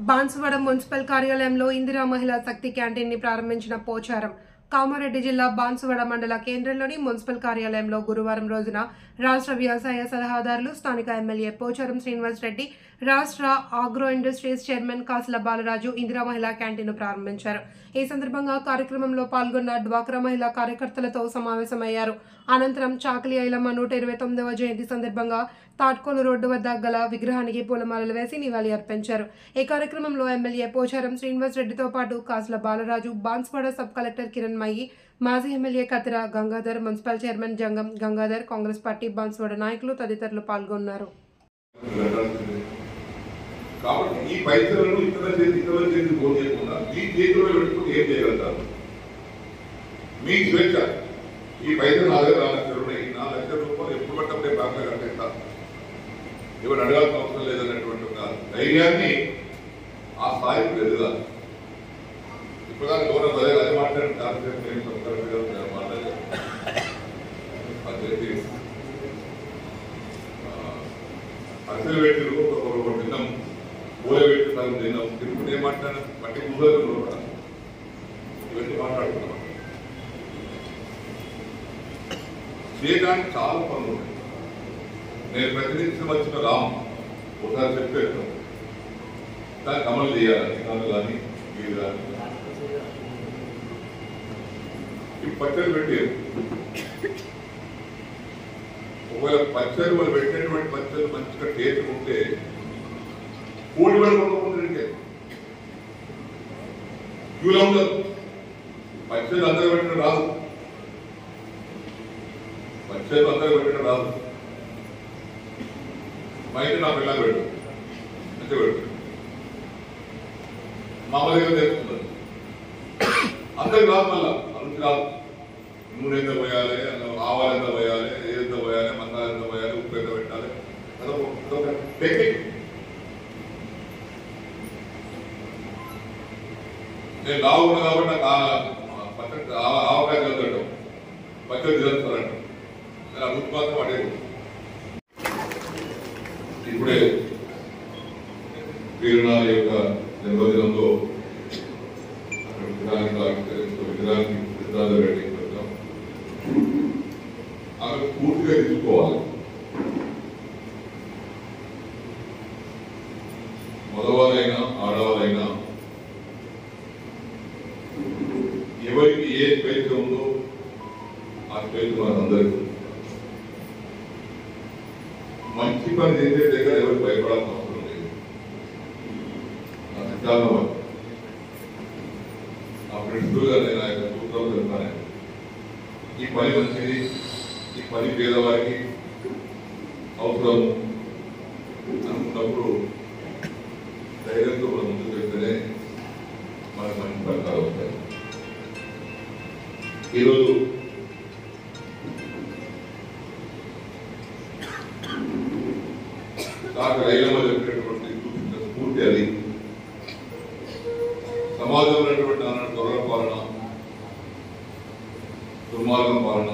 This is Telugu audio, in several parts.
బాన్సువాడ మున్సిపల్ కార్యాలయంలో ఇందిరా మహిళా శక్తి క్యాంటీన్ ని ప్రారంభించిన పోచారం. కామారెడ్డి జిల్లా బాన్సువాడ మండల కేంద్రంలోని మున్సిపల్ కార్యాలయంలో గురువారం రోజున రాష్ట్ర వ్యవసాయ సలహాదారులు, స్థానిక ఎమ్మెల్యే పోచారం శ్రీనివాస్ రెడ్డి, రాష్ట్ర ఆగ్రో ఇండస్ట్రీస్ చైర్మన్ కాసుల బాలరాజు ఇందిరా మహిళా క్యాంటీన్ ప్రారంభించారు. ఈ సందర్భంగా కార్యక్రమంలో పాల్గొన్న డ్వాక్రా మహిళా కార్యకర్తలతో సమావేశమయ్యారు. అనంతరం చాకలి ఐలమ్మ 129వ జయంతి సందర్భంగా తాట్కోలు రోడ్డు వద్ద గల విగ్రహానికి పూలమాలలు వేసి నివాళి అర్పించారు. ఈ కార్యక్రమంలో ఎమ్మెల్యే పోచారం శ్రీనివాస్ రెడ్డితో పాటు కాసుల బాలరాజు, బాన్సువాడ సబ్ కలెక్టర్ కిరణ్ మయ్యి, మాజీ ఎమ్మెల్యే కతిర గంగాధర్, మున్సిపల్ చైర్మన్ జంగం గంగాధర్, కాంగ్రెస్ పార్టీ బాన్సువాడ నాయకులు తదితరులు పాల్గొన్నారు. కాబట్టి ఈ పైసలను ఇతర చేతి పోనీయకుండా మీ చేతిలో పెట్టుకుని ఏం చేయగలుగుతారు? మీ స్వేచ్ఛ. ఈ పైసలు 4 లక్షలు ఉన్నాయి, 4 లక్షల రూపాయలు ఎప్పుడు పట్టప్పుడే బ్యాంకులో కట్టేస్తా, ఎవరు అడగాల్సిన అవసరం లేదన్నటువంటి ఒక ధైర్యాన్ని ఆ స్థాయికి ఎదగాలి. ఇప్పుడు దాకా గౌరవ అదే మాట్లాడిన మాట్లాడారు. అసలు పెట్టిరు ఒక తిన్నాం, పూల పెట్టున్నాం, తిన్నాం, తిరుగుడు ఏం మాట్లాడారు, మట్టి కూర్చోదు కూడా ఇవన్నీ మాట్లాడుతున్నాం. చేయడానికి చాలా పనులు ఉన్నాయి. నేను ప్రతినిధించడం వచ్చిన రామ్ ఒకసారి చెప్పాను, దానికి అమలు చేయాలి. అధికారులు కానీ మీరు కానీ ఈ పచ్చడి పెట్టారు. ఒకవేళ పచ్చడి వాళ్ళు పెట్టినటువంటి పచ్చడి మంచిగా టేస్ట్ ఉంటే కోడి పడుకుంటే క్యూలో ఉండదు. పచ్చడి అందరూ పెట్టడం రాదు, పచ్చడి అందరూ పెట్టడం రాదు. బయట నా పిల్లలు పెట్టు అంతే పెట్టు, మామూలుగా తెలుస్తుంది. అందరికి రాదు, మళ్ళా అందుకు రాదు. నూనె ఎంత పోయాలి, ఆవాలు ఎంత పోయాలి, ఎంత పోయాలి, మసాలా ఎంత పోయాలి, ఉప్పు ఎంత పెట్టాలి, అదొక టెక్నిక్. నేను లావుకున్నా కాబట్టి నాకు పచ్చడి ఆవకాయ చదువుతాడు, పచ్చడి చదువుతారంట. నేను ఆ గుర్తు మాత్రం అడే. ఇప్పుడే వీరునాథ యొక్క జన్మదినంలో విగ్రహానికి రెడ్డి ఆమె పూర్తిగా తీసుకోవాలి. మగవారైనా ఆడవారైనా ఎవరికి ఏ స్వేచ్ఛ ఉందో ఆ స్వేచ్ఛ మనందరికీ. మంచి పని చేసే దగ్గర ఎవరికి భయపడాల్సిన అవసరం లేదు. నా సిద్ధాంతం ఆ ప్రిన్సిపల్ గా నేను ఆయన సూత్రం చెప్తాను. ఈ పని మంచిది, ఈ పని పేదవారికి అవసరం అనుకున్నప్పుడు ధైర్యంతో మనం ముందుకు వెళ్తేనే మనకు మంచి ఫలితాలు వస్తాయి. ఈరోజు డాక్టర్ ఐలమ్మ చెప్పినటువంటి స్ఫూర్తి అది. సమాజంలో ఉన్నటువంటి అన్న దొరల పాలన, దుర్మార్గం పాలన,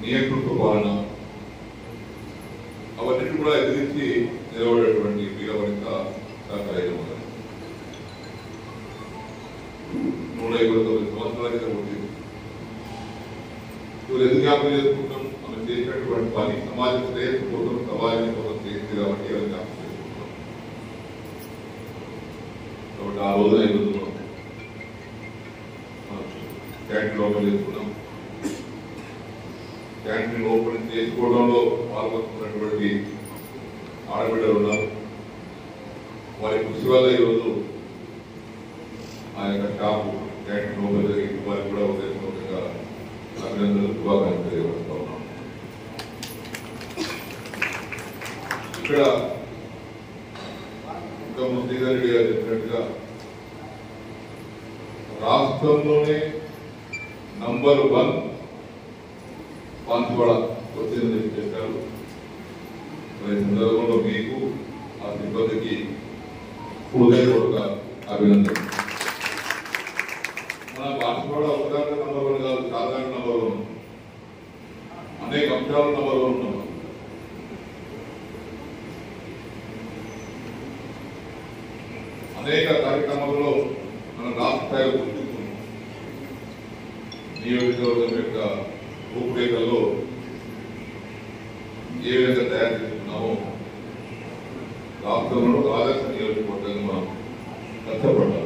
నియంతృత్వ పాలన, అవన్నీ కూడా ఎదిరించి నిలబడేటువంటి వీరవనిత డాక్టర్ ఐలమ్మ. 129 సంవత్సరాల క్రితం పుట్టింది. ఇవాళ ఎందుకు జ్ఞాపకం చేసుకుంటాం? మనం చేసినటువంటి పని సమాజ శ్రేయస్సు కోసం, సమాజం కోసం చేసింది కాబట్టి అది జ్ఞాపకం చేసుకుంటాం. కాబట్టి ఆ రోజున ఈరోజు క్యాంటీన్ ఓపెన్ చేసుకున్నాం. క్యాంటీన్ ఓపెన్ చేసుకోవడంలో పాల్గొంటున్నటువంటి ఆడబిడ్డలు ఉన్నారు. వారి కృషి వల్ల ఈరోజు ఆ యొక్క షాపు క్యాంటీన్ ఓపెన్ జరిగి వారికి కూడా ఉదయపూర్వకంగా అభినందనలు, శుభాకాంక్షలు తెలియజేస్తా ఉన్నాం. ఇక్కడ ఇంకా శ్రీధర్ గారు చెప్పినట్టుగా రాష్ట్రంలోనే నంబర్ 1 బాన్సువాడ వచ్చిందని చెప్పారు. ఈ సందర్భంలో మీకు ఆ సిబ్బందికి హృదయపూర్వక అభినందనలు. మన బాన్సువాడ ఉదాహరణ నంబర్ 1 కాదు, సాధారణ నంబర్ 1, అనేక అంశాలు నంబర్ 1 ఉన్నాం. అనేక కార్యక్రమాల్లో మనం రాష్ట్ర స్థాయిలో గుర్తిస్తున్నాం. నియోజకవర్గం యొక్క రూపురేఖల్లో ఏ విధంగా తయారు చేస్తున్నామో రాష్ట్రంలో ఆదర్శ నియోజకవర్గంగా మనం కష్టపడ్డాం.